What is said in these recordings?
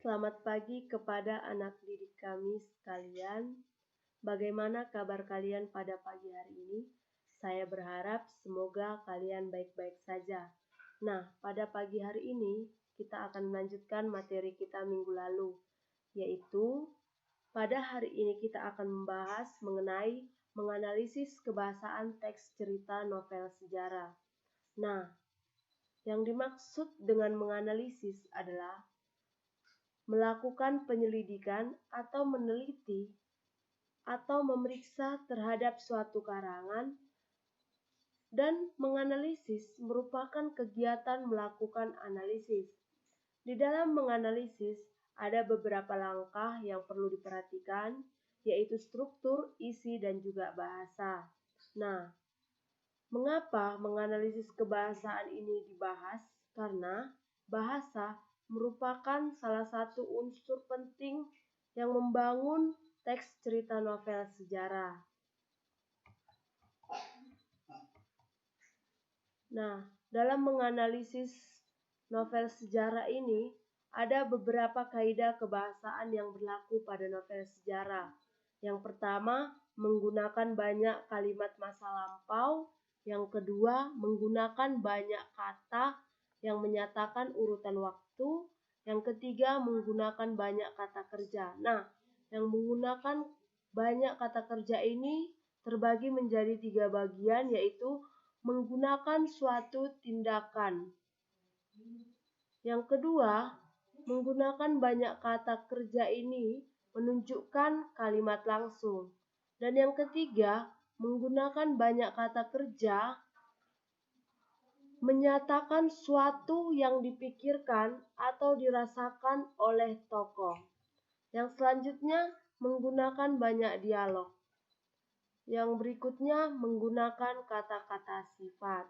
Selamat pagi kepada anak didik kami sekalian. Bagaimana kabar kalian pada pagi hari ini? Saya berharap semoga kalian baik-baik saja. Nah, pada pagi hari ini kita akan melanjutkan materi kita minggu lalu, yaitu pada hari ini kita akan membahas mengenai menganalisis kebahasaan teks cerita novel sejarah. Nah, yang dimaksud dengan menganalisis adalah melakukan penyelidikan atau meneliti atau memeriksa terhadap suatu karangan, dan menganalisis merupakan kegiatan melakukan analisis. Di dalam menganalisis ada beberapa langkah yang perlu diperhatikan, yaitu struktur, isi, dan juga bahasa. Nah, mengapa menganalisis kebahasaan ini dibahas? Karena bahasa merupakan salah satu unsur penting yang membangun teks cerita novel sejarah. Nah, dalam menganalisis novel sejarah ini, ada beberapa kaidah kebahasaan yang berlaku pada novel sejarah. Yang pertama, menggunakan banyak kalimat masa lampau. Yang kedua, menggunakan banyak kata yang menyatakan urutan waktu. Yang ketiga, menggunakan banyak kata kerja. Nah, yang menggunakan banyak kata kerja ini terbagi menjadi 3 bagian, yaitu menggunakan suatu tindakan. Yang kedua, menggunakan banyak kata kerja ini menunjukkan kalimat langsung. Dan yang ketiga, menggunakan banyak kata kerja menyatakan suatu yang dipikirkan atau dirasakan oleh tokoh. Yang selanjutnya, menggunakan banyak dialog. Yang berikutnya, menggunakan kata-kata sifat.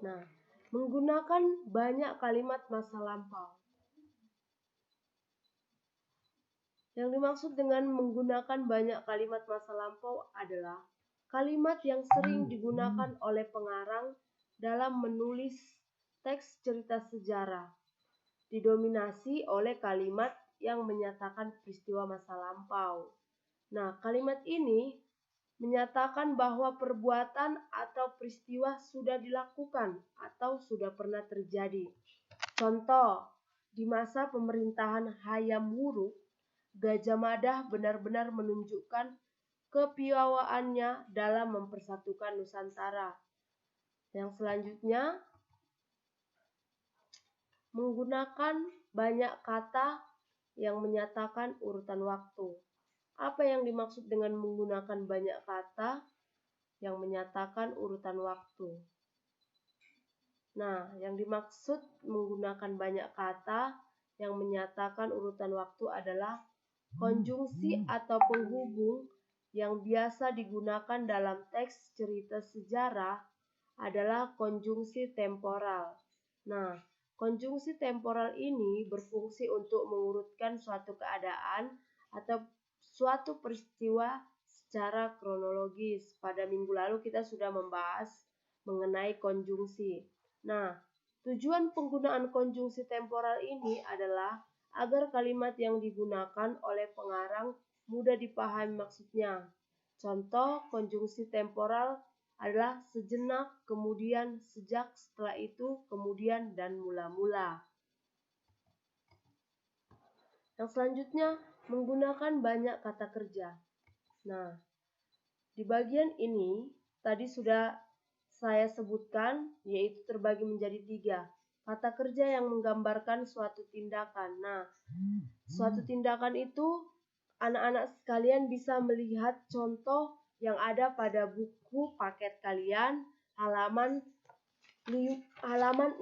Nah, menggunakan banyak kalimat masa lampau. Yang dimaksud dengan menggunakan banyak kalimat masa lampau adalah kalimat yang sering digunakan oleh pengarang dalam menulis teks cerita sejarah, didominasi oleh kalimat yang menyatakan peristiwa masa lampau. Nah, kalimat ini menyatakan bahwa perbuatan atau peristiwa sudah dilakukan atau sudah pernah terjadi. Contoh, di masa pemerintahan Hayam Wuruk, Gajah Mada benar-benar menunjukkan kepiawaannya dalam mempersatukan Nusantara. Yang selanjutnya, menggunakan banyak kata yang menyatakan urutan waktu. Apa yang dimaksud dengan menggunakan banyak kata yang menyatakan urutan waktu? Nah, yang dimaksud menggunakan banyak kata yang menyatakan urutan waktu adalah konjungsi atau penghubung yang biasa digunakan dalam teks cerita sejarah adalah konjungsi temporal. Nah, konjungsi temporal ini berfungsi untuk mengurutkan suatu keadaan atau suatu peristiwa secara kronologis. Pada minggu lalu kita sudah membahas mengenai konjungsi. Nah, tujuan penggunaan konjungsi temporal ini adalah agar kalimat yang digunakan oleh pengarang mudah dipahami maksudnya. Contoh konjungsi temporal adalah sejenak, kemudian, sejak, setelah itu, kemudian, dan mula-mula. Yang selanjutnya, menggunakan banyak kata kerja. Nah, di bagian ini tadi sudah saya sebutkan, yaitu terbagi menjadi 3. Kata kerja yang menggambarkan suatu tindakan. Nah, suatu tindakan itu anak-anak sekalian bisa melihat contoh yang ada pada buku paket kalian halaman 61.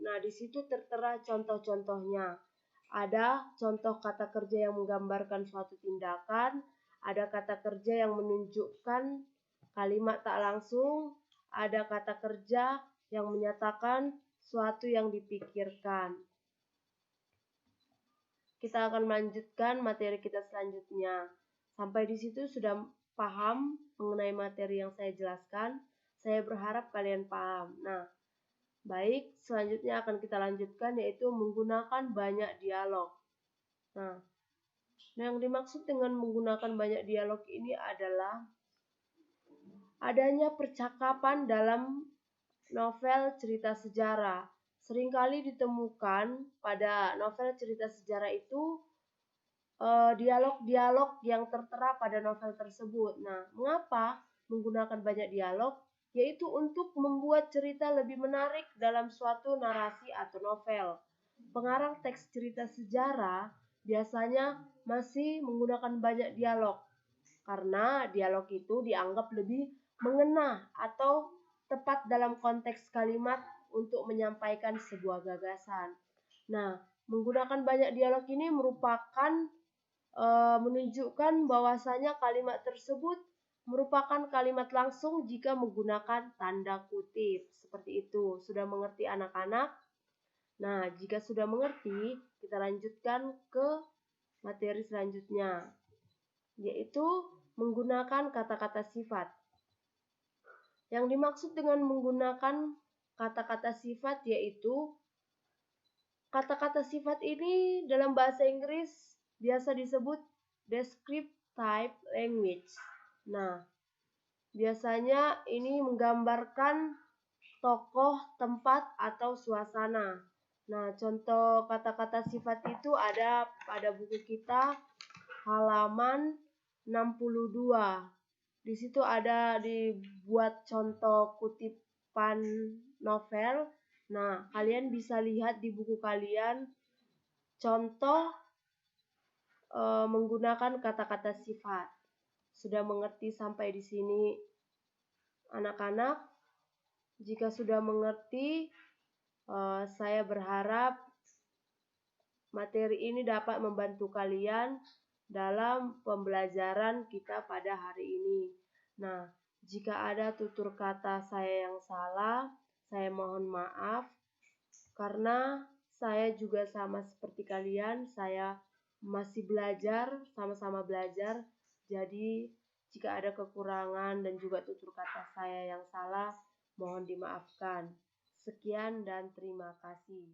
Nah, di situ tertera contoh-contohnya. Ada contoh kata kerja yang menggambarkan suatu tindakan, ada kata kerja yang menunjukkan kalimat tak langsung, ada kata kerja yang menyatakan suatu yang dipikirkan. Kita akan melanjutkan materi kita selanjutnya. Sampai di situ sudah paham mengenai materi yang saya jelaskan. Saya berharap kalian paham. Nah, Baik, selanjutnya akan kita lanjutkan yaitu menggunakan banyak dialog. Nah, yang dimaksud dengan menggunakan banyak dialog ini adalah adanya percakapan dalam novel cerita sejarah. Seringkali ditemukan pada novel cerita sejarah itu dialog-dialog yang tertera pada novel tersebut. Nah, mengapa menggunakan banyak dialog? Yaitu untuk membuat cerita lebih menarik dalam suatu narasi atau novel. Pengarang teks cerita sejarah biasanya masih menggunakan banyak dialog, karena dialog itu dianggap lebih mengena atau tepat dalam konteks kalimat untuk menyampaikan sebuah gagasan. Nah, menggunakan banyak dialog ini merupakan menunjukkan bahwasanya kalimat tersebut merupakan kalimat langsung jika menggunakan tanda kutip. Seperti itu. Sudah mengerti anak-anak? Nah, jika sudah mengerti, kita lanjutkan ke materi selanjutnya, yaitu menggunakan kata-kata sifat. Yang dimaksud dengan menggunakan kata-kata sifat yaitu kata-kata sifat ini dalam bahasa Inggris biasa disebut descriptive language. Nah, biasanya ini menggambarkan tokoh, tempat, atau suasana. Nah, contoh kata-kata sifat itu ada pada buku kita halaman 62. Di situ ada dibuat contoh kutipan novel. Nah, kalian bisa lihat di buku kalian contoh menggunakan kata-kata sifat. Sudah mengerti sampai di sini anak-anak? Jika sudah mengerti, saya berharap materi ini dapat membantu kalian dalam pembelajaran kita pada hari ini. Nah, jika ada tutur kata saya yang salah, saya mohon maaf karena saya juga sama seperti kalian, saya masih belajar, sama-sama belajar. Jadi, jika ada kekurangan dan juga tutur kata saya yang salah, mohon dimaafkan. Sekian dan terima kasih.